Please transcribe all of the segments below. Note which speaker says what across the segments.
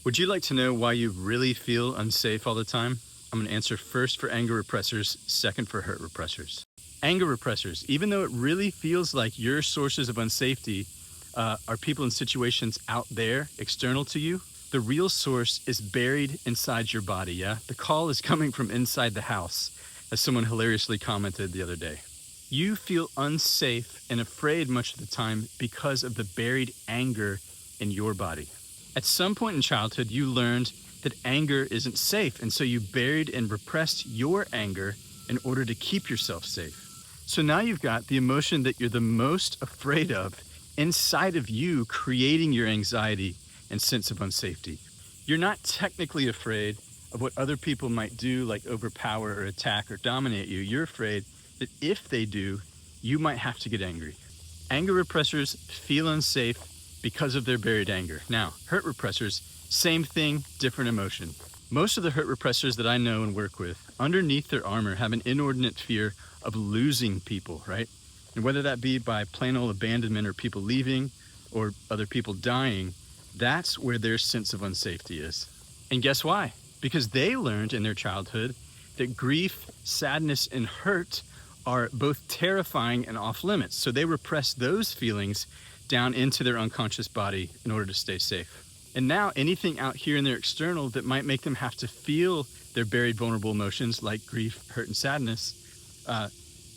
Speaker 1: Would you like to know why you really feel unsafe all the time? I'm going to answer first for anger repressors, second for hurt repressors. Anger repressors, even though it really feels like your sources of unsafety are people in situations out there, external to you, the real source is buried inside your body, yeah? The call is coming from inside the house, as someone hilariously commented the other day. You feel unsafe and afraid much of the time because of the buried anger in your body. At some point in childhood, you learned that anger isn't safe, and so you buried and repressed your anger in order to keep yourself safe. So now you've got the emotion that you're the most afraid of inside of you, creating your anxiety and sense of unsafety. You're not technically afraid of what other people might do, like overpower or attack or dominate you. You're afraid that if they do, you might have to get angry. Anger repressors feel unsafe because of their buried anger. Now, hurt repressors, same thing, different emotion. Most of the hurt repressors that I know and work with, underneath their armor, have an inordinate fear of losing people, right? And whether that be by plain old abandonment or people leaving or other people dying, that's where their sense of unsafety is. And guess why? Because they learned in their childhood that grief, sadness, and hurt are both terrifying and off limits. So they repress those feelings down into their unconscious body in order to stay safe. And now anything out here in their external that might make them have to feel their buried vulnerable emotions like grief, hurt, and sadness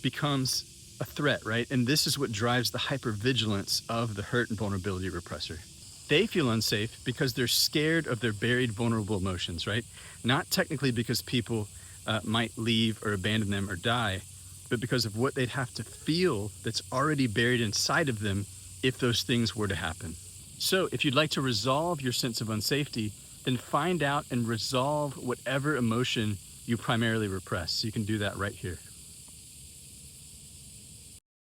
Speaker 1: becomes a threat, right? And this is what drives the hypervigilance of the hurt and vulnerability repressor. They feel unsafe because they're scared of their buried vulnerable emotions, right? Not technically because people might leave or abandon them or die, but because of what they'd have to feel that's already buried inside of them if those things were to happen. So if you'd like to resolve your sense of unsafety, then find out and resolve whatever emotion you primarily repress. So you can do that right here.